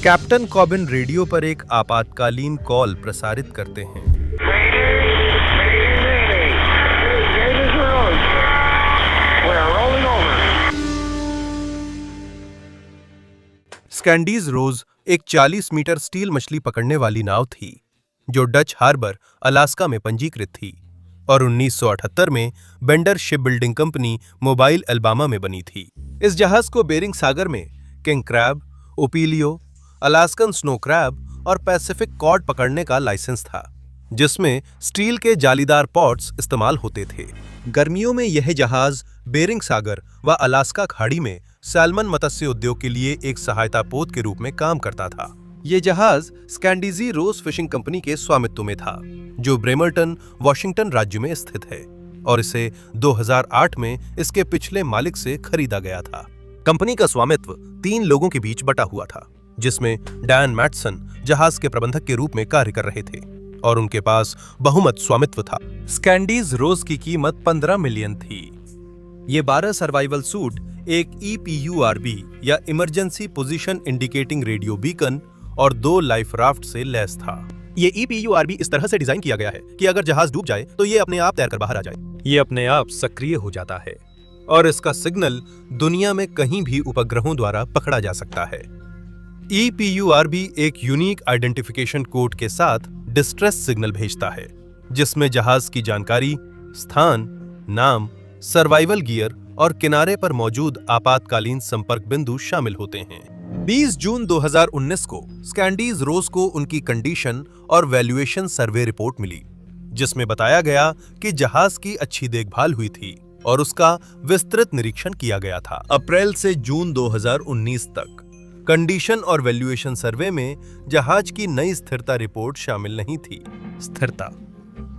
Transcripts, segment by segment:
Captain Corbin radio पर एक आपातकालीन कॉल प्रसारित करते हैं। स्कैंडीज रोज एक 40 मीटर स्टील मछली पकड़ने वाली नाव थी जो डच हार्बर अलास्का में पंजीकृत थी और 1978 में Bender ship building company Mobile Alabama में बनी थी। इस जहाज को बेरिंग सागर में king crab, opilio, Alaskan snow crab और पैसिफिक कॉड पकड़ने का लाइसेंस था, जिसमें स्टील के जालीदार पॉट्स इस्तेमाल होते थे। गर्मियों में यह जहाज बेरिंग सागर व अलास्का खाड़ी में सैल्मन मत्स्य उद्योग के लिए एक सहायता पोत के रूप में काम करता था। यह जहाज स्कैंडीजी रोज फिशिंग कंपनी के स्वामित्व में था, जो ब्रेमरटन, वॉशिंगटन राज्य में स्थित है, और इसे 2008 में इसके पिछले मालिक से खरीदा गया था। कंपनी का स्वामित्व 3 लोगों के बीच बटा हुआ था, जिसमें डैन मैटसन जहाज के प्रबंधक के रूप में कार्य कर रहे थे और उनके पास बहुमत स्वामित्व था। स्कैंडीज रोज की कीमत 15 मिलियन थी। ये 12 सर्वाइवल सूट, एक EPURB या emergency position indicating radio beacon और 2 लाइफ राफ्ट से लैस था। ये EPURB इस तरह से डिजाइन किया गया है कि अगर जहाज डूब जाए तो ये अपने आप तैरकर बाहर आ जाए। ये अपने आप सक्रिय हो जाता है और इसका सिग्नल दुनिया में कहीं भी उपग्रहों द्वारा पकड़ा जा सकता है। EPURB एक यूनिक आइडेंटिफिकेशन कोड के साथ डिस्ट्रेस सिग्नल भेजता है, जिसमें जहाज की जानकारी, स्थान, नाम, सर्वाइवल गियर और किनारे पर मौजूद आपातकालीन संपर्क बिंदु शामिल होते हैं। 20 जून 2019 को स्कैंडीज रोज को उनकी कंडीशन और वैल्यूएशन सर्वे रिपोर्ट मिली, जिसमें बताया गया कि जहाज की अच्छी देखभाल हुई थी और उसका विस्तृत निरीक्षण किया गया था। अप्रैल से जून 2019 तक कंडीशन और वैल्यूएशन सर्वे में जहाज की नई स्थिरता रिपोर्ट शामिल नहीं थी। स्थिरता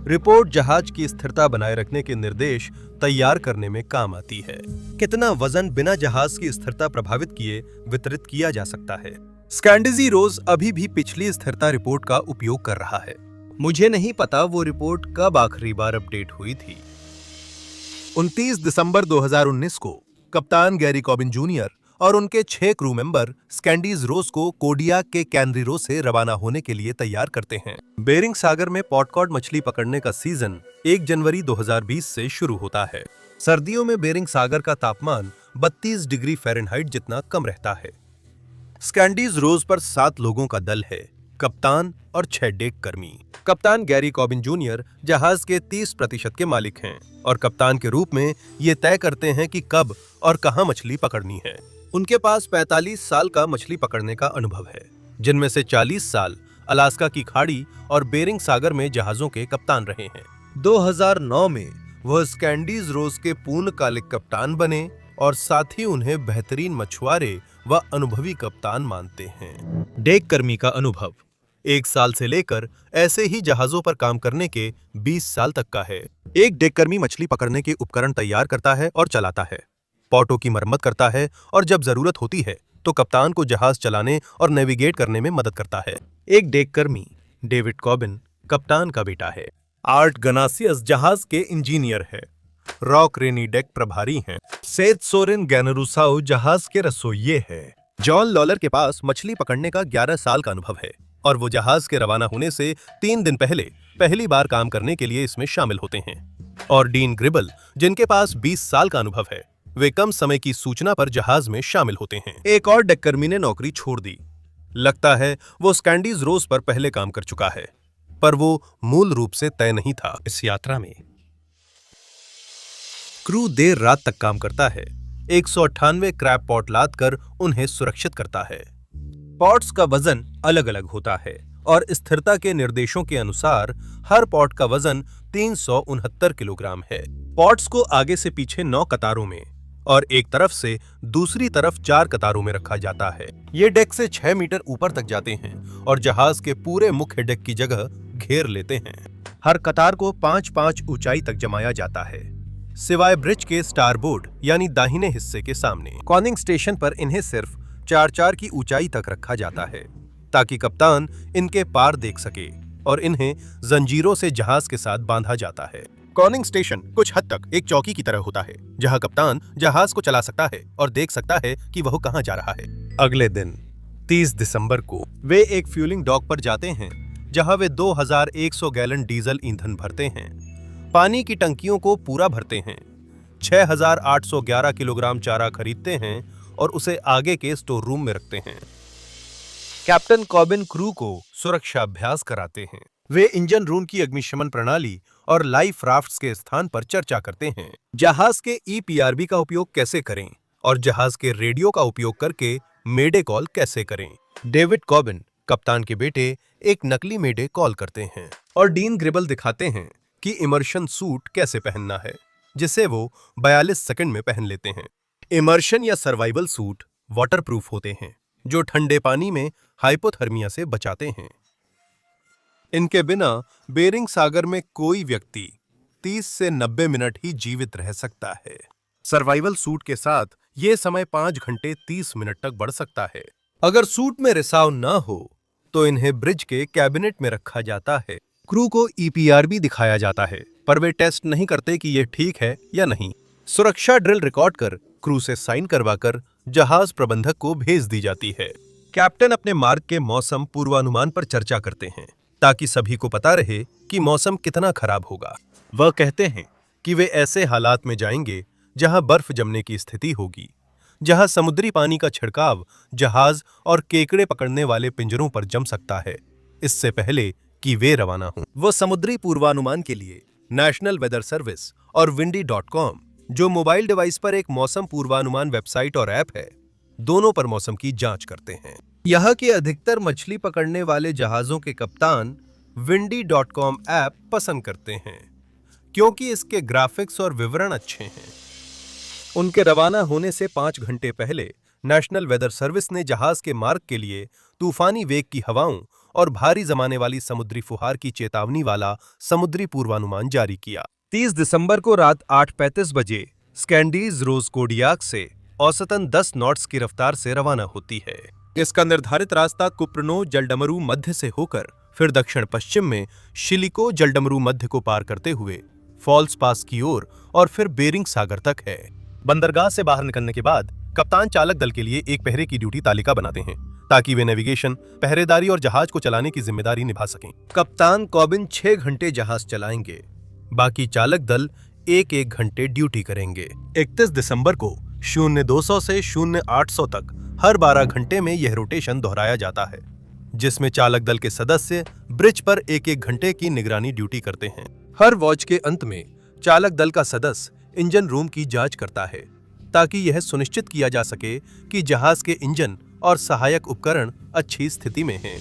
रिपोर्ट जहाज की स्थिरता बनाए रखने के निर्देश तैयार करने में काम आती है। कितना वजन बिना जहाज की स्थिरता प्रभावित किए वितरित किया जा सकता है। स्कैंडीजी रोज अभी भी पिछली स्थिरता रिपोर्ट का उपयोग कर रहा है। मुझे नहीं पता वो रिपोर्ट कब आखिरी बार अपडेट हुई थी। 29 दिसंबर 2019 को कप्तान गैरी कॉबिन जूनियर और उनके 6 क्रू मेंबर स्कैंडीज रोज को कोडियाक के कैनरीरो से रवाना होने के लिए तैयार करते हैं। बेरिंग सागर में पॉटकॉड मछली पकड़ने का सीजन 1 जनवरी 2020 से शुरू होता है। सर्दियों में बेरिंग सागर का तापमान 32 डिग्री फ़ारेनहाइट जितना कम रहता है। स्कैंडीज रोज पर 7 लोगों का दल है, कप्तान और 6 डेक कर्मी। कप्तान गैरी कॉबिन जूनियर जहाज के 30% के मालिक हैं और कप्तान के रूप में ये तय करते हैं कि कब और कहां मछली पकड़नी है। उनके पास 45 साल का मछली पकड़ने का अनुभव है, जिनमें से 40 साल अलास्का की खाड़ी और बेरिंग सागर में जहाजों के कप्तान रहे हैं। 2009 में वह स्कैंडीज रोज के पूर्णकालिक कप्तान बने और साथ ही उन्हें बेहतरीन मछुआरे व अनुभवी कप्तान मानते हैं। डेक कर्मी का अनुभव 1 साल से लेकर ऐसे ही जहाजों पर काम करने के 20 साल तक का है। एक डेक कर्मी मछली पकड़ने के उपकरण तैयार करता है और चलाता है, पॉटों की मरम्मत करता है और जब जरूरत होती है तो कप्तान को जहाज चलाने और नेविगेट करने में मदद करता है। एक डेक कर्मी डेविड कॉबिन कप्तान का बेटा है। आर्ट गनासियस जहाज के इंजीनियर है। रॉक रेनी डेक प्रभारी हैं। सेथ सोरेन गैनरुसाउ जहाज के रसोइये हैं। जॉन लॉलर के पास मछली पकड़ने का 11 साल का अनुभव है और वो जहाज के रवाना होने से 3 दिन पहले पहली बार काम करने के लिए इसमें शामिल होते हैं। और डीन ग्रिबल जिनके पास 20 साल का अनुभव है, वे कम समय की सूचना पर जहाज में शामिल होते हैं। एक और डेक कर्मी ने नौकरी छोड़ दी। लगता है वो स्कैंडीज रोज पर पहले काम कर चुका है, पर वो मूल रूप से तय नहीं था। इस यात्रा में क्रू देर रात तक काम करता है, 198 क्रैब पॉट लाद कर उन्हें सुरक्षित करता है। पॉट्स का वजन अलग अलग होता है और स्थिरता के निर्देशों के अनुसार हर पॉट का वजन 369 किलोग्राम है। पॉट्स को आगे से पीछे 9 कतारों में और एक तरफ से दूसरी तरफ 4 कतारों में रखा जाता है। ये डेक से 6 मीटर ऊपर तक जाते हैं और जहाज के पूरे मुख्य डेक की जगह घेर लेते हैं। हर कतार को 5-5 ऊंचाई तक जमाया जाता है, सिवाय ब्रिज के स्टारबोर्ड यानी दाहिने हिस्से के सामने। कॉनिंग स्टेशन पर इन्हें सिर्फ 4-4 की ऊंचाई तक रखा जाता है ताकि कप्तान इनके पार देख सके और इन्हें जंजीरों से जहाज के साथ बांधा जाता है। कॉनिंग स्टेशन कुछ हद तक एक चौकी की तरह होता है, जहां कप्तान जहाज को चला सकता है और देख सकता है कि वह कहां जा रहा है। अगले दिन 30 दिसंबर को वे एक फ्यूलिंग डॉक पर जाते हैं जहां वे 2100 गैलन डीजल ईंधन भरते हैं, पानी की टंकियों को पूरा भरते हैं, 6811 किलोग्राम चारा खरीदते हैं और उसे आगे के स्टोर रूम में रखते हैं। कैप्टन कॉबिन क्रू को सुरक्षा अभ्यास कराते हैं। वे इंजन रूम की अग्निशमन प्रणाली और लाइफ राफ्ट्स के स्थान पर चर्चा करते हैं। जहाज के ईपीआरबी का उपयोग कैसे करें और जहाज के रेडियो का उपयोग करके मेडे कॉल कैसे करें। डेविड कॉबिन, कप्तान के बेटे, एक नकली मेडे कॉल करते हैं और डीन ग्रिबल दिखाते हैं कि इमर्शन सूट कैसे पहनना है, जिसे वो 42 सेकंड में पहन लेते हैं। इमर्शन या सर्वाइवल सूट वाटरप्रूफ होते हैं, जो ठंडे पानी में हाइपोथर्मिया से बचाते हैं। इनके बिना बेरिंग सागर में कोई व्यक्ति 30 से 90 मिनट ही जीवित रह सकता है। सर्वाइवल सूट के साथ यह समय 5 घंटे 30 मिनट तक बढ़ सकता है। अगर सूट में रिसाव ना हो तो इन्हें ब्रिज के कैबिनेट में रखा जाता है। क्रू को ईपीआरबी दिखाया जाता है, पर वे टेस्ट नहीं करते कि यह ठीक है या नहीं। सुरक्षा ड्रिल रिकॉर्ड कर क्रू से साइन करवाकर जहाज प्रबंधक को भेज दी जाती है। कैप्टन अपने मार्ग के मौसम पूर्वानुमान पर चर्चा करते हैं ताकि सभी को पता रहे कि मौसम कितना खराब होगा। वह कहते हैं कि वे ऐसे हालात में जाएंगे जहां बर्फ जमने की स्थिति होगी, जहां समुद्री पानी का छिड़काव जहाज और केकड़े पकड़ने वाले पिंजरों पर जम सकता है, इससे पहले कि वे रवाना हों। वो समुद्री पूर्वानुमान के लिए नेशनल वेदर सर्विस और windy.com, जो मोबाइल डिवाइस पर एक मौसम पूर्वानुमान वेबसाइट और ऐप है, दोनों पर मौसम की जांच करते हैं। यहाँ के अधिकतर मछली पकड़ने वाले जहाजों के कप्तान windy.com ऐप पसंद करते हैं क्योंकि इसके ग्राफिक्स और विवरण अच्छे हैं। उनके रवाना होने से 5 घंटे पहले नेशनल वेदर सर्विस ने जहाज के मार्ग के लिए तूफानी वेग की हवाओं और भारी जमाने वाली समुद्री फुहार की चेतावनी वाला समुद्री पूर्वानुमान जारी किया। 30 दिसंबर को रात 8:35 बजे स्कैंडीज रोज कोडियाक से औसतन 10 नॉट्स की रफ्तार से रवाना होती है। इसका निर्धारित रास्ता कुप्रनो जलडमरू मध्य से होकर फिर दक्षिण पश्चिम में शिलिको जलडमरू मध्य को पार करते हुए फॉल्स पास की ओर और फिर बेरिंग सागर तक है। बंदरगाह से बाहर निकलने के बाद कप्तान चालक दल के लिए एक पहरे की ड्यूटी तालिका बनाते हैं ताकि वे नेविगेशन, पहरेदारी और जहाज को चलाने की जिम्मेदारी निभा सकें। कप्तान कॉबिन 6 घंटे जहाज चलाएंगे, बाकी चालक दल 1-1 घंटे ड्यूटी करेंगे। 31 दिसंबर को 0200 से 0800 तक हर 12 घंटे में यह रोटेशन दोहराया जाता है, जिसमें चालक दल के सदस्य ब्रिज पर 1-1 घंटे की निगरानी ड्यूटी करते हैं। हर वॉच के अंत में चालक दल का सदस्य इंजन रूम की जांच करता है ताकि यह सुनिश्चित किया जा सके कि जहाज के इंजन और सहायक उपकरण अच्छी स्थिति में हैं।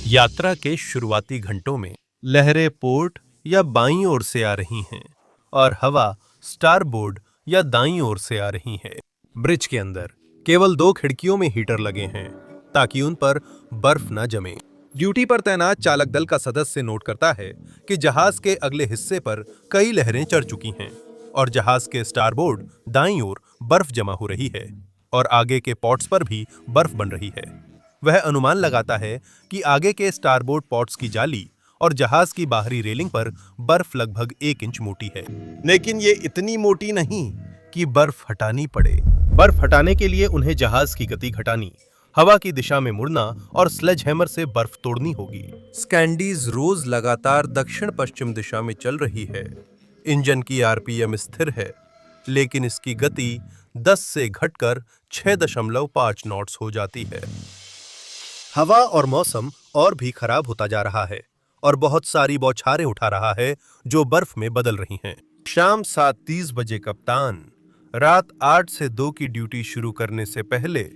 यात्रा के शुरुआती घंटों में लहरें पोर्ट या बाईं ओर से आ रही हैं और हवा स्टारबोर्ड या दाईं ओर से आ रही है। ब्रिज के अंदर केवल 2 खिड़कियों में हीटर लगे हैं ताकि उन पर बर्फ न जमे। ड्यूटी पर तैनात चालक दल का सदस्य नोट करता है कि जहाज के अगले हिस्से पर कई लहरें चढ़ चुकी हैं और जहाज के स्टारबोर्ड दाईं ओर बर्फ जमा हो रही है और आगे के पॉट्स पर भी बर्फ बन रही है। वह अनुमान लगाता है कि आगे के स्टारबोर्ड पॉट्स की जाली और जहाज की बाहरी रेलिंग पर बर्फ लगभग 1 इंच मोटी है, लेकिन ये इतनी मोटी नहीं कि बर्फ हटानी पड़े। बर्फ हटाने के लिए उन्हें जहाज की गति घटानी, हवा की दिशा में मुड़ना और स्लेज हैमर से बर्फ तोड़नी होगी। स्कैंडीज रोज लगातार दक्षिण पश्चिम दिशा में चल रही है। इंजन की आरपीएम स्थिर है, लेकिन इसकी गति 10 से घटकर 6.5 नॉट्स हो जाती है। हवा और मौसम और भी खराब होता जा रहा है और बहुत सारी बौछारें उठा रहा है जो बर्फ में बदल रही हैं। शाम 7:30 बजे कप्तान रात 8 से 2 की ड्यूटी शुरू करने से पहले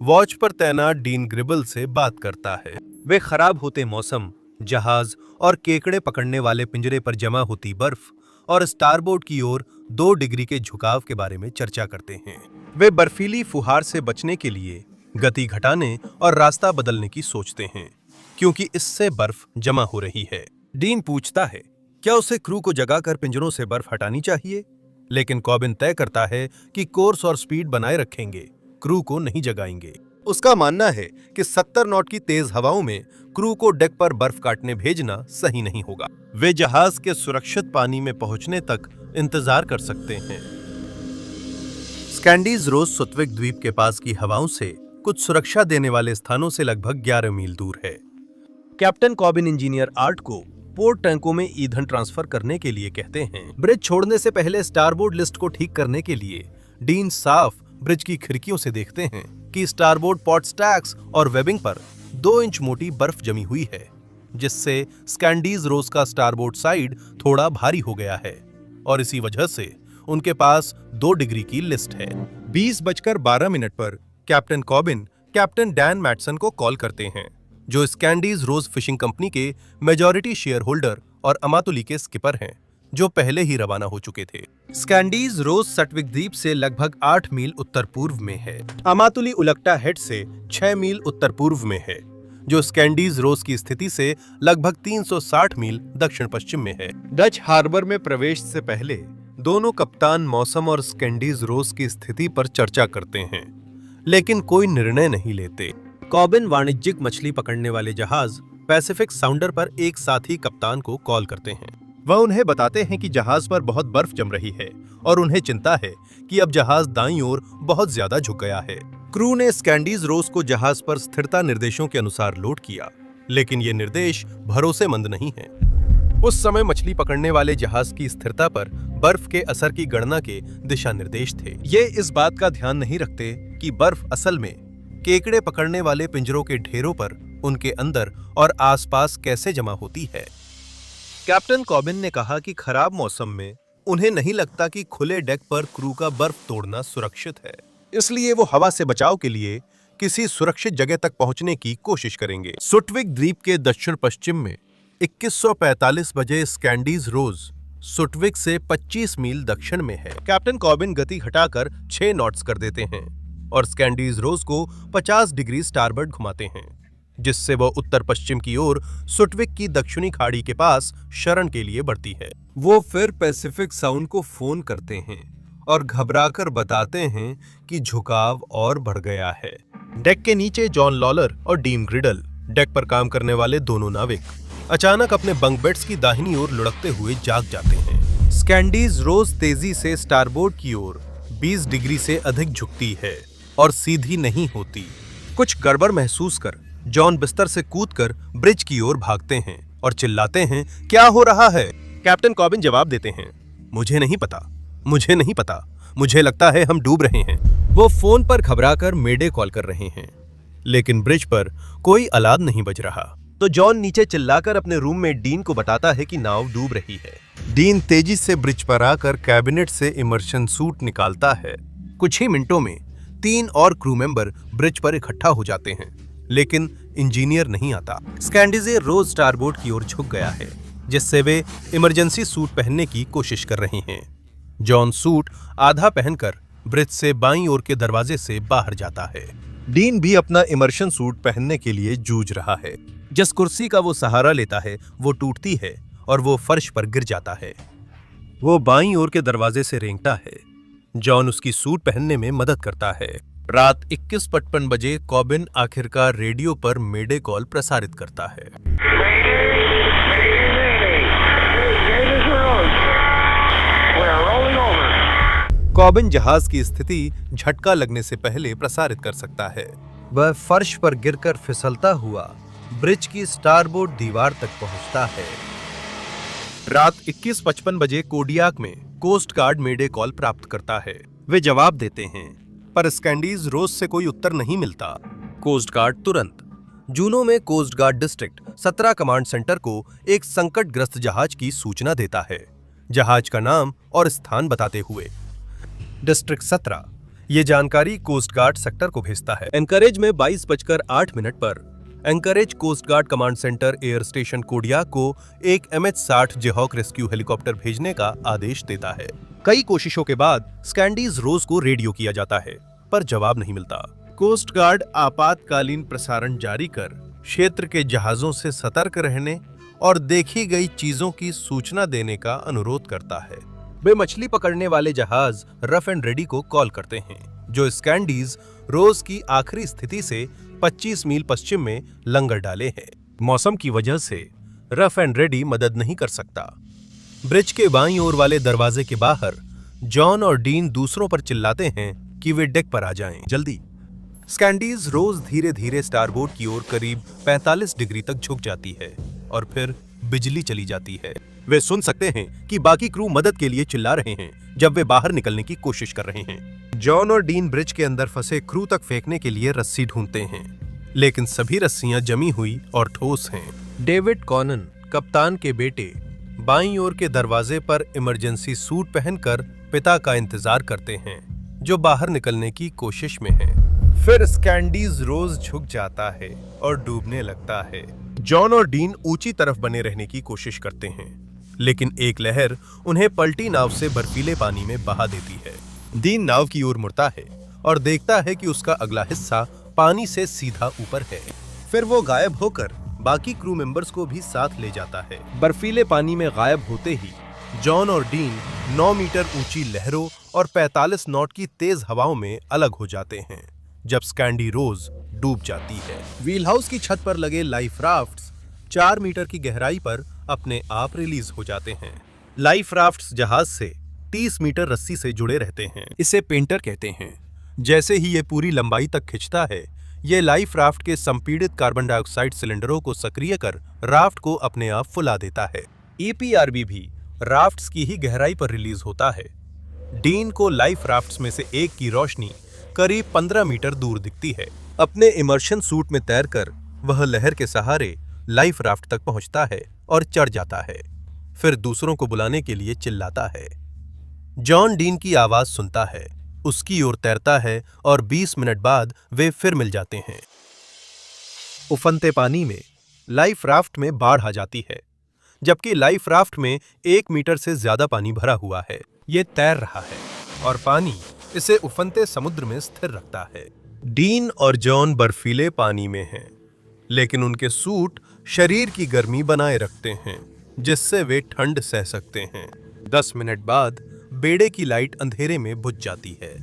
वॉच पर तैनात डीन ग्रिबल से बात करता है। वे खराब होते मौसम, जहाज और केकड़े पकड़ने वाले पिंजरे पर जमा होती बर्फ और स्टारबोर्ड की ओर 2 डिग्री के झुकाव के बारे में चर्चा करते हैं। वे बर्फीली फुहार से बचने के लिए गति घटाने और रास्ता बदलने की सोचते हैं क्योंकि इससे बर्फ जमा हो रही है। डीन पूछता है क्या उसे क्रू को जगाकर पिंजरों से बर्फ हटानी चाहिए, लेकिन कॉबिन तय करता है कि कोर्स और स्पीड बनाए रखेंगे, क्रू को नहीं जगाएंगे। उसका मानना है कि 70 नॉट की तेज हवाओं में क्रू को डेक पर बर्फ काटने भेजना सही नहीं होगा। वे जहाज के सुरक्षित पानी में पहुंचने तक इंतजार कर सकते हैं। स्कैंडीज रोज सुत्विक द्वीप के पास की हवाओं से कुछ सुरक्षा देने वाले स्थानों से लगभग 11 मील दूर है। कैप्टन कॉबिन इंजीनियर आर्ट को पोर्ट टैंकों में ईंधन ट्रांसफर करने के लिए कहते हैं। ब्रिज छोड़ने से पहले स्टारबोर्ड लिस्ट को ठीक करने के लिए डीन साफ ब्रिज की खिड़कियों से देखते हैं कि स्टारबोर्ड पॉट स्टैक्स और वेबिंग पर 2 इंच मोटी बर्फ जमी हुई है, जिससे स्कैंडीज रोज का स्टारबोर्ड साइड थोड़ा भारी हो गया है और इसी वजह से उनके पास 2 डिग्री की लिस्ट है। 20:12 पर captain Corbin captain Dan Mattson को कॉल करते हैं, जो स्कैंडीज रोज फिशिंग कंपनी के मेजॉरिटी शेयर होल्डर और अमातुली के स्किपर हैं, जो पहले ही रवाना हो चुके थे। स्कैंडीज रोज सटविक द्वीप से लगभग 8 मील उत्तर पूर्व में है। अमातुली उलक्टा हेड से 6 मील उत्तर पूर्व में है, जो स्कैंडीज रोज की स्थिति से लगभग 360 मील दक्षिण पश्चिम में है। डच हार्बर में प्रवेश से पहले दोनों कप्तान मौसम और स्कैंडीज रोज की स्थिति पर चर्चा करते हैं, लेकिन कोई निर्णय नहीं लेते। कॉबिन वाणिज्यिक मछली पकड़ने वाले जहाज पैसिफिक साउंडर पर एक साथी कप्तान को कॉल करते हैं। वह उन्हें बताते हैं कि जहाज पर बहुत बर्फ जम रही है और उन्हें चिंता है कि अब जहाज दाईं ओर बहुत ज्यादा झुक गया है। क्रू ने स्कैंडीज रोज को जहाज पर स्थिरता निर्देशों के अनुसार लोड किया, लेकिन ये निर्देश भरोसेमंद नहीं है। उस समय मछली पकड़ने वाले जहाज की स्थिरता पर बर्फ के असर की गणना के दिशा निर्देश थे। ये इस बात का ध्यान नहीं रखते कि बर्फ असल में केकड़े पकड़ने वाले पिंजरों के ढेरों पर उनके अंदर और आसपास कैसे जमा होती है। कैप्टन कॉबिन ने कहा कि खराब मौसम में उन्हें नहीं लगता कि खुले डेक पर क्रू का बर्फ तोड़ना सुरक्षित है, इसलिए वो हवा से बचाव के लिए किसी सुरक्षित जगह तक पहुंचने की कोशिश करेंगे। सुटविक द्वीप के दक्षिण पश्चिम में 2145 बजे स्कैंडीज रोज सुटविक से 25 मील दक्षिण में है। कैप्टन कॉबिन गति घटाकर 6 नॉट्स कर देते हैं और स्कैंडीज रोज को 50 डिग्री स्टारबर्ड घुमाते हैं, जिससे वह उत्तर पश्चिम की ओर सुटविक की दक्षिणी खाड़ी के पास शरण के लिए बढ़ती है। वो फिर पैसिफिक साउंड को फोन करते हैं और घबराकर बताते हैं कि झुकाव और बढ़ गया है। डेक के नीचे जॉन लॉलर और डीन ग्रिडल, डेक पर काम करने वाले दोनों नाविक, अचानक अपने बंक बेड्स की दाहिनी ओर लुढ़कते हुए जाग जाते हैं। स्कैंडीज रोज तेजी से स्टारबोर्ड की ओर 20 डिग्री से अधिक झुकती है और सीधी नहीं होती। कुछ गड़बड़ महसूस कर जॉन बिस्तर से कूदकर ब्रिज की ओर भागते हैं और चिल्लाते हैं, क्या हो रहा है? कैप्टन कॉबिन जवाब देते हैं, मुझे नहीं पता, मुझे लगता है हम डूब रहे हैं। वो फोन पर घबराकर मेडे कॉल कर रहे हैं, लेकिन ब्रिज पर कोई अलार्म नहीं बज रहा। तो जॉन नीचे चिल्लाकर अपने रूम में डीन को बताता है कि नाव डूब रही है। डीन तेजी से ब्रिज पर आकर कैबिनेट से इमर्शन सूट निकालता है। कुछ ही मिनटों में 3 और क्रू मेंबर ब्रिज पर इकट्ठा हो जाते हैं, लेकिन इंजीनियर नहीं आता। स्कैंडीज रोज स्टारबोर्ड की ओर झुक गया है, जिससे वे इमरजेंसी सूट पहनने की कोशिश कर रहे हैं। जॉन सूट आधा पहनकर ब्रिज से बाईं ओर के दरवाजे से बाहर जाता है। डीन भी अपना इमर्शन सूट पहनने के लिए जूझ रहा है। जिस कुर्सी का वो सहारा लेता है वो टूटती है और वो फर्श पर गिर जाता है। वो बाईं ओर के दरवाजे से रेंगता है। जॉन उसकी सूट पहनने में मदद करता है। रात 21:55 बजे कॉबिन आखिरकार रेडियो पर मेडे कॉल प्रसारित करता है। कॉबिन जहाज की स्थिति झटका लगने से पहले प्रसारित कर सकता है। वह फर्श पर गिरकर फिसलता हुआ ब्रिज की स्टारबोर्ड दीवार तक पहुंचता है। रात 21:55 बजे कोडियाक में कोस्ट गार्ड मेडे कॉल प्राप्त करता है। वे जवाब देते हैं, पर स्कैंडीज रोज से कोई उत्तर नहीं मिलता। कोस्ट गार्ड तुरंत जूनो में coast guard district 17 command centre को एक संकटग्रस्त जहाज की सूचना देता है, जहाज का नाम और स्थान बताते हुए। डिस्ट्रिक्ट 17 ये जानकारी कोस्ट गार्ड सेक्टर को भेजता है। एंकरेज में 22:08 पर Anchorage coast guard command centre air station Kodiak को एक MH-60 जेहॉक रेस्क्यू हेलीकॉप्टर भेजने का आदेश देता है। कई कोशिशों के बाद स्कैंडीज रोज को रेडियो किया जाता है, पर जवाब नहीं मिलता। कोस्ट गार्ड आपातकालीन प्रसारण जारी कर क्षेत्र के जहाजों से सतर्क रहने और देखी गई चीजों की सूचना देने का अनुरोध करता है। वे मछली पकड़ने वाले जहाज रफ एंड रेडी को कॉल करते हैं, जो स्कैंडीज रोज की आखिरी स्थिति से 25 मील पश्चिम में लंगर डाले हैं। मौसम की वजह से रफ एंड रेडी मदद नहीं कर सकता। ब्रिज के बाईं ओर वाले दरवाजे के बाहर जॉन और डीन दूसरों पर चिल्लाते हैं कि वे डेक पर आ जाएं, जल्दी। स्कैंडीज रोज धीरे धीरे स्टारबोर्ड की ओर करीब 45 डिग्री तक झुक जाती है और फिर बिजली चली जाती है। वे सुन सकते हैं कि बाकी क्रू मदद के लिए चिल्ला रहे हैं जब वे बाहर निकलने की कोशिश कर रहे हैं। जॉन और डीन ब्रिज के अंदर फंसे क्रू तक फेंकने के लिए रस्सी ढूंढते हैं, लेकिन सभी रस्सियां जमी हुई और ठोस हैं। डेविड कॉनन, कप्तान के बेटे, बाईं ओर के दरवाजे पर इमरजेंसी सूट पहनकर पिता का इंतजार करते हैं, जो बाहर निकलने की कोशिश में है। फिर स्कैंडीज रोज झुक जाता है और डूबने लगता है। जॉन और डीन ऊंची तरफ बने रहने की कोशिश करते हैं, लेकिन एक लहर उन्हें पलटी नाव से बर्फीले पानी में बहा देती है। डीन नाव की ओर मुड़ता है और देखता है कि उसका अगला हिस्सा पानी से सीधा ऊपर है। फिर वो गायब होकर बाकी क्रू मेंबर्स को भी साथ ले जाता है। बर्फीले पानी में गायब होते ही जॉन और डीन 9 मीटर ऊंची लहरों और 45 नॉट की तेज हवाओं में अलग हो जाते हैं जब स्कैंडी रोज डूब जाती है। व्हील हाउस की छत पर लगे लाइफ राफ्ट्स 4 मीटर की गहराई पर अपने आप रिलीज हो जाते हैं। लाइफ राफ्ट्स जहाज से 30 मीटर रस्सी से जुड़े रहते हैं। इसे पेंटर कहते हैं। जैसे ही ये पूरी लंबाई तक खिंचता है, ये लाइफ राफ्ट के संपीड़ित कार्बन डाइऑक्साइड सिलेंडरों को सक्रिय कर राफ्ट को अपने आप फुला देता है। ईपीआरबी भी राफ्ट्स की ही गहराई पर रिलीज होता है। डीन को लाइफ राफ्ट्स में से एक की रोशनी करीब 15 मीटर दूर दिखती है। अपने इमर्शन सूट में तैरकर वह लहर के सहारे लाइफ राफ्ट तक पहुंचता है और चढ़ जाता है। फिर दूसरों को बुलाने के लिए चिल्लाता है। जॉन डीन की आवाज सुनता है, उसकी ओर तैरता है और 20 मिनट बाद वे फिर मिल जाते हैं। उफनते पानी में लाइफ राफ्ट में बाढ़ आ जाती है, जबकि लाइफ राफ्ट में 1 मीटर से ज्यादा पानी भरा हुआ है। ये तैर रहा है और पानी इसे उफनते समुद्र में स्थिर रखता है। डीन और जॉन बर्फीले पानी में हैं, लेकिन उनके सूट शरीर की गर्मी बनाए रखते हैं, जिससे वे ठंड सह सकते हैं। 10 मिनट बाद बेड़े की लाइट अंधेरे में बुझ जाती है।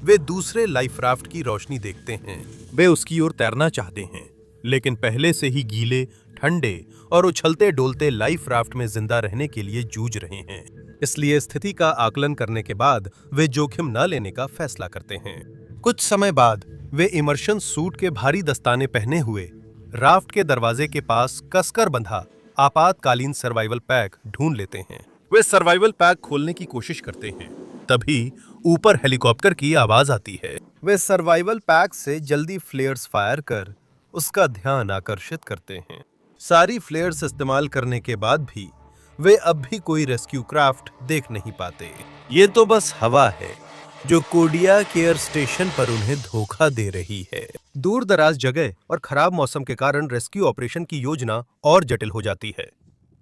वे दूसरे लाइफ राफ्ट की रोशनी देखते हैं। वे उसकी ओर तैरना चाहते हैं, लेकिन पहले से ही गीले, ठंडे और उछलते डोलते लाइफ राफ्ट में जिंदा रहने के लिए जूझ रहे हैं। इसलिए स्थिति का आकलन करने के बाद वे जोखिम न लेने का फैसला करते हैं। कुछ समय बाद वे इमर्शन सूट के भारी दस्ताने पहने हुए राफ्ट के दरवाजे के पास कसकर बंधा आपातकालीन सर्वाइवल पैक ढूंढ लेते हैं। वे सर्वाइवल पैक खोलने की कोशिश करते हैं, तभी ऊपर हेलीकॉप्टर की आवाज आती है। वे सर्वाइवल पैक से जल्दी फ्लेयर्स फायर कर उसका ध्यान आकर्षित करते हैं। सारी फ्लेयर्स इस्तेमाल करने के बाद भी वे अब भी कोई रेस्क्यू क्राफ्ट देख नहीं पाते। ये तो बस हवा है जो कोडियाक एयर स्टेशन पर उन्हें धोखा दे रही है। दूर दराज जगह और खराब मौसम के कारण रेस्क्यू ऑपरेशन की योजना और जटिल हो जाती है,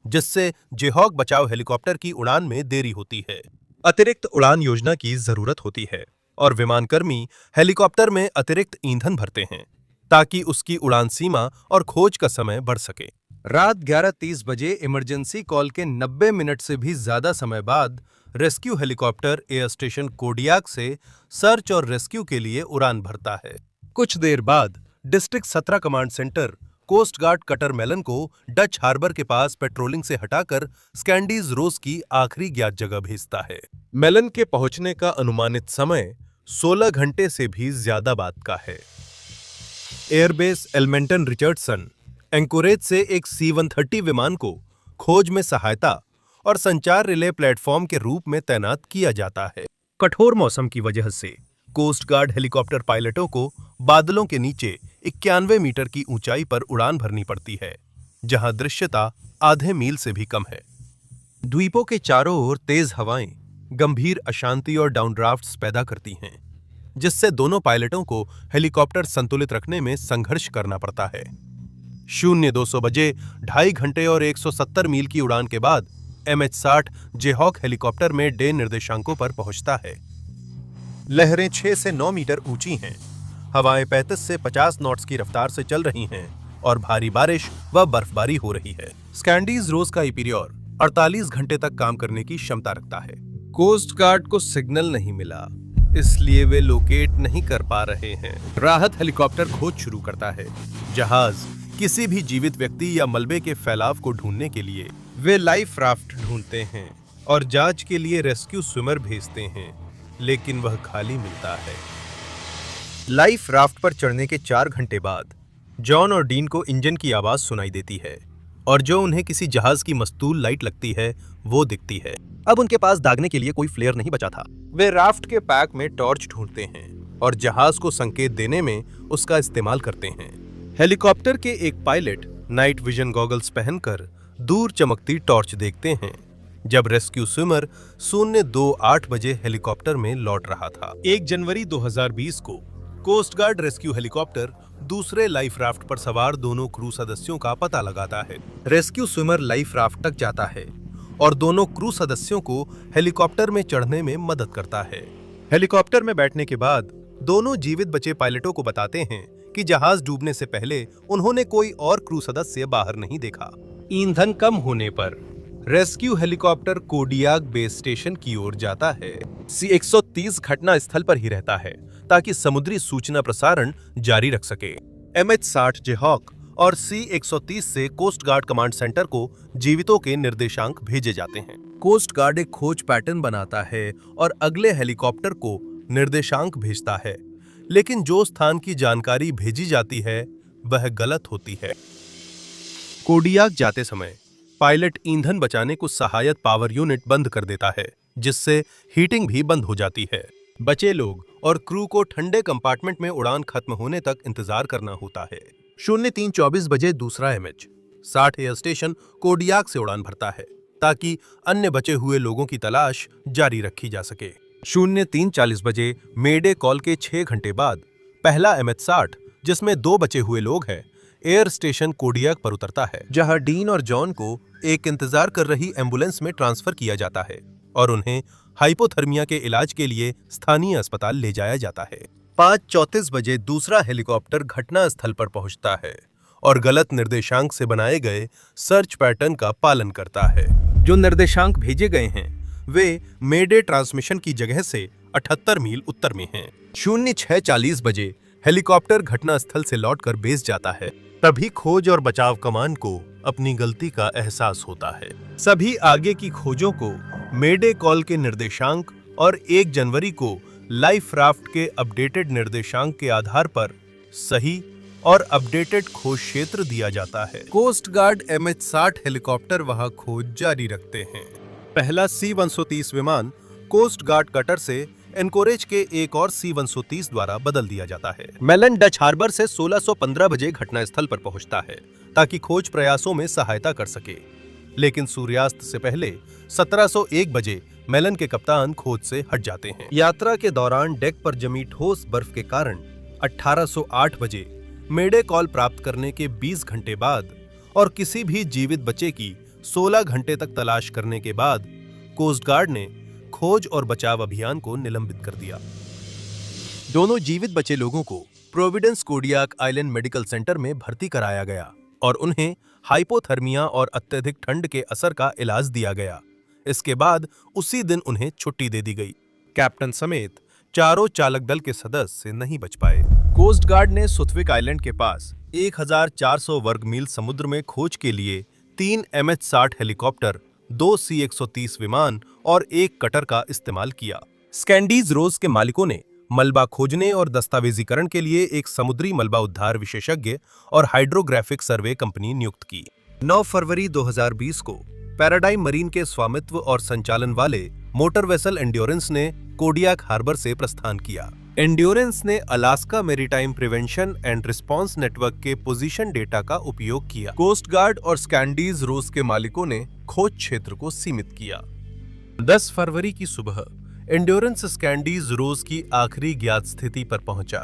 जिससे जेहॉक बचाव हेलीकॉप्टर की उड़ान में देरी होती है। अतिरिक्त उड़ान योजना की जरूरत होती है और विमानकर्मी हेलीकॉप्टर में अतिरिक्त ईंधन भरते हैं ताकि उसकी उड़ान सीमा और खोज का समय बढ़ सके। रात 11:30 बजे इमरजेंसी कॉल के 90 मिनट से भी ज्यादा समय बाद rescue helicopter air station Kodiak से सर्च और रेस्क्यू के लिए उड़ान भरता है। कुछ देर बाद district 17 command centre coast guard cutter Mellon को डच हार्बर के पास पेट्रोलिंग से हटाकर स्कैंडीज रोज की आखिरी ज्ञात जगह भेजता है। मेलन के पहुंचने का अनुमानित समय 16 घंटे से भी ज्यादा बाद का है। एयरबेस एल्मेंटन रिचर्डसन एंकोरेज से एक C-130 विमान को खोज में सहायता और संचार रिले प्लेटफॉर्म के रूप में तैनात किया जाता है। कठोर मौसम की वजह से कोस्ट गार्ड हेलीकॉप्टर पायलटों को बादलों के नीचे 91 मीटर की ऊंचाई पर उड़ान भरनी पड़ती है, जहां दृश्यता आधे मील से भी कम है। द्वीपों के चारों ओर तेज हवाएं गंभीर अशांति और डाउनड्राफ्ट्स पैदा करती हैं, जिससे दोनों पायलटों को हेलीकॉप्टर संतुलित रखने में संघर्ष करना पड़ता है। 0200 बजे 2.5 घंटे और 170 मील की उड़ान के बाद MH-60 जेहॉक हेलीकॉप्टर में डे निर्देशांकों पर पहुंचता है। लहरें 6 से 9 मीटर ऊंची हैं, हवाएं 35 से 50 नॉट्स की रफ्तार से चल रही हैं और भारी बारिश व बर्फबारी हो रही है। स्कैंडीज रोज का ईपीरियोर 48 घंटे तक काम करने की क्षमता रखता है। कोस्ट गार्ड को सिग्नल नहीं मिला, इसलिए वे लोकेट नहीं कर पा रहे हैं। राहत हेलीकॉप्टर खोज शुरू करता है। जहाज किसी भी जीवित व्यक्ति या मलबे के फैलाव को ढूंढने के लिए वे लाइफ राफ्ट ढूंढते हैं और जांच के लिए रेस्क्यू स्विमर भेजते हैं, लेकिन वह खाली मिलता है। लाइफ राफ्ट पर चढ़ने के 4 घंटे बाद जॉन और डीन को इंजन की आवाज सुनाई देती है और जो उन्हें किसी जहाज की मस्तूल लाइट लगती है वो दिखती है। अब उनके पास दागने के लिए कोई फ्लेयर नहीं बचा था। वे राफ्ट के पैक में टॉर्च ढूंढते हैं और जहाज को संकेत देने में उसका इस्तेमाल करते हैं। हेलीकॉप्टर के एक पायलट नाइट विजन गॉगल्स पहनकर दूर चमकती टॉर्च देखते हैं जब रेस्क्यू स्विमर 02:08 बजे हेलीकॉप्टर में लौट रहा था। 1 जनवरी 2020 को कोस्ट गार्ड रेस्क्यू हेलीकॉप्टर दूसरे लाइफ राफ्ट पर सवार दोनों क्रू सदस्यों का पता लगाता है। रेस्क्यू स्विमर लाइफ राफ्ट तक जाता है और दोनों क्रू सदस्यों को हेलीकॉप्टर में चढ़ने में मदद करता है। हेलीकॉप्टर में बैठने के बाद दोनों जीवित बचे पायलटों को बताते हैं कि जहाज डूबने से पहले उन्होंने कोई और क्रू सदस्य बाहर नहीं देखा। ईंधन कम होने पर rescue helicopter Kodiak base station की ओर जाता है। C-130 घटना स्थल पर ही रहता है ताकि समुद्री सूचना प्रसारण जारी रख सके। MH-60 जेहॉक और C-130 से कोस्ट गार्ड कमांड सेंटर को जीवितों के निर्देशांक भेजे जाते हैं। कोस्ट गार्ड एक खोज पैटर्न बनाता है और अगले हेलीकॉप्टर को निर्देशांक भेजता है, लेकिन जो स्थान की जानकारी भेजी जाती है वह गलत होती है। कोडियाक जाते समय पायलट ईंधन बचाने को सहायक पावर यूनिट बंद कर देता है, जिससे हीटिंग भी बंद हो जाती है। बचे लोग और क्रू को ठंडे कंपार्टमेंट में उड़ान खत्म होने तक इंतजार करना होता है। 03:24 बजे दूसरा MH-60 एयर स्टेशन कोडियाक से उड़ान भरता है ताकि अन्य बचे हुए लोगों की तलाश जारी रखी जा सके। 03:40 बजे मेडे कॉल के 6 घंटे बाद पहला MH-60 जिसमें 2 बचे हुए लोग हैं एयर स्टेशन कोडियाक पर उतरता है, जहां डीन और जॉन को एक इंतजार कर रही एम्बुलेंस में ट्रांसफर किया जाता है और उन्हें हाइपोथर्मिया के इलाज के लिए स्थानीय अस्पताल ले जाया जाता है। 5:34 बजे दूसरा हेलीकॉप्टर घटना स्थल पर पहुंचता है और गलत निर्देशांक से बनाए गए सर्च पैटर्न का पालन करता है। जो निर्देशांक भेजे गए हैं वे मेडे ट्रांसमिशन की जगह से 78 मील उत्तर में हैं। 06:40 बजे हेलीकॉप्टर घटना स्थल से लौटकर बेस जाता है। तभी खोज और बचाव कमान को अपनी गलती का एहसास होता है। सभी आगे की खोजों को मेडे कॉल के निर्देशांक और 1 जनवरी को लाइफ राफ्ट के अपडेटेड निर्देशांक के आधार पर सही और अपडेटेड खोज क्षेत्र दिया जाता है। कोस्ट गार्ड MH-60 हेलीकॉप्टर वहां खोज जारी रखते हैं। पहला C-130 विमान कोस्ट गार्ड कटर से एनकोरेज के एक और C-130 द्वारा बदल दिया जाता है। मेलन डच हार्बर से 1615 बजे घटनास्थल पर पहुंचता है ताकि खोज प्रयासों में सहायता कर सके, लेकिन सूर्यास्त से पहले 1701 बजे मेलन के कप्तान खोज से हट जाते हैं। यात्रा के दौरान डेक पर जमी ठोस बर्फ के कारण 1808 बजे मेडे कॉल प्राप्त करने के 20 घंटे बाद और किसी भी जीवित बचे की 16 घंटे तक तलाश करने के बाद कोस्ट गार्ड ने खोज और बचाव अभियान को निलंबित कर दिया। दोनों जीवित बचे लोगों को Providence Kodiak island medical centre में भर्ती कराया गया और उन्हें हाइपोथर्मिया और अत्यधिक ठंड के असर का इलाज दिया गया। इसके बाद उसी दिन उन्हें छुट्टी दे दी गई। कैप्टन समेत चारों चालक दल के सदस्य नहीं बच पाए। कोस्ट गार्ड ने सुथविक आइलैंड के पास 1400 वर्ग मील समुद्र में खोज के लिए 3 MH-60 हेलीकॉप्टर, 2 C-130 विमान और 1 कटर का इस्तेमाल किया। स्कैंडीज रोज के मालिकों ने मलबा खोजने और दस्तावेजीकरण के लिए एक समुद्री मलबा उद्धार विशेषज्ञ और हाइड्रोग्राफिक सर्वे कंपनी नियुक्त की। 9 फरवरी 2020 को पैराडाइम मरीन के स्वामित्व और संचालन वाले मोटर वेसल एंड्योरेंस ने कोडियाक हार्बर से प्रस्थान किया। एंड्योरेंस ने Alaska maritime prevention and response network के पोजीशन डेटा का उपयोग किया। कोस्ट गार्ड और स्कैंडीज रोज के मालिकों ने खोज क्षेत्र को सीमित किया। 10 फरवरी की सुबह एंड्योरेंस स्कैंडीज रोज की आखिरी ज्ञात स्थिति पर पहुंचा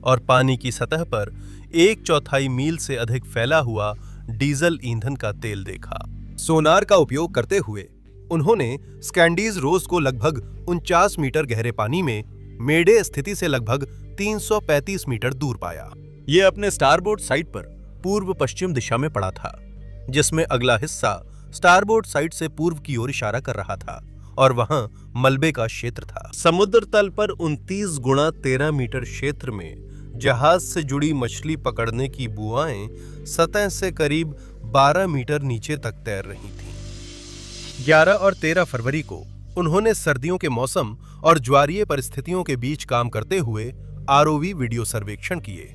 और पानी की सतह पर 1/4 मील से अधिक फैला हुआ डीजल ईंधन का तेल देखा। सोनार का उपयोग करते हुए उन्होंने स्कैंडीज रोज को लगभग 49 मीटर गहरे पानी में मेडे स्थिति से लगभग 335 मीटर दूर पाया। यह अपने स्टारबोर्ड साइड पर पूर्व पश्चिम दिशा में पड़ा था, जिसमें अगला हिस्सा स्टारबोर्ड साइड से पूर्व की ओर इशारा कर रहा था और वहां मलबे का क्षेत्र था। समुद्र तल पर 29 गुणा 13 मीटर क्षेत्र में जहाज से जुड़ी मछली पकड़ने की बुआएं सतह से करीब 12 मीटर नीचे तक तैर रही थीं। 11 और 13 फरवरी को उन्होंने सर्दियों के मौसम और ज्वारीय परिस्थितियों के बीच काम करते हुए आरओवी वीडियो सर्वेक्षण किए।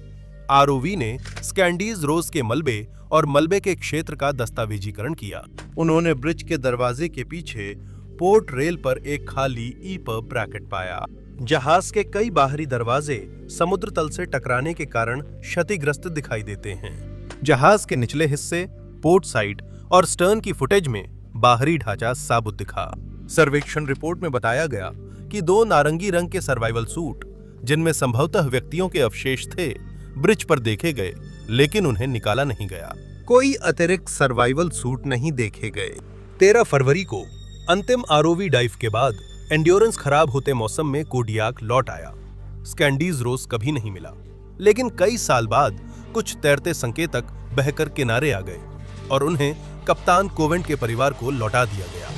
आरओवी ने स्कैंडीज रोज के मलबे और मलबे के क्षेत्र का दस्तावेजीकरण किया। उन्होंने ब्रिज के दरवाजे के पीछे पोर्ट रेल पर एक खाली ईपब ब्रैकेट पाया। जहाज के कई बाहरी दरवाजे समुद्र तल से टकराने के कारण क्षतिग्रस्त दिखाई देते हैं। जहाज के निचले हिस्से, पोर्ट साइड और स्टर्न की फुटेज में बाहरी ढांचा साबुत दिखा। सर्वेक्षण रिपोर्ट में बताया गया कि 2 नारंगी रंग के सर्वाइवल सूट, जिनमें संभवतः व्यक्तियों के अवशेष थे, ब्रिज पर देखे गए, लेकिन उन्हें निकाला नहीं गया। कोई अतिरिक्त सर्वाइवल सूट नहीं देखे गए। 13 फरवरी को अंतिम आरओवी डाइव के बाद एंड्योरेंस खराब होते मौसम में कोडियाक लौट आया। स्कैंडीज रोज कभी नहीं मिला, लेकिन कई साल बाद कुछ तैरते संकेतक बहकर किनारे आ गए और उन्हें कप्तान कोवेंट के परिवार को लौटा दिया गया।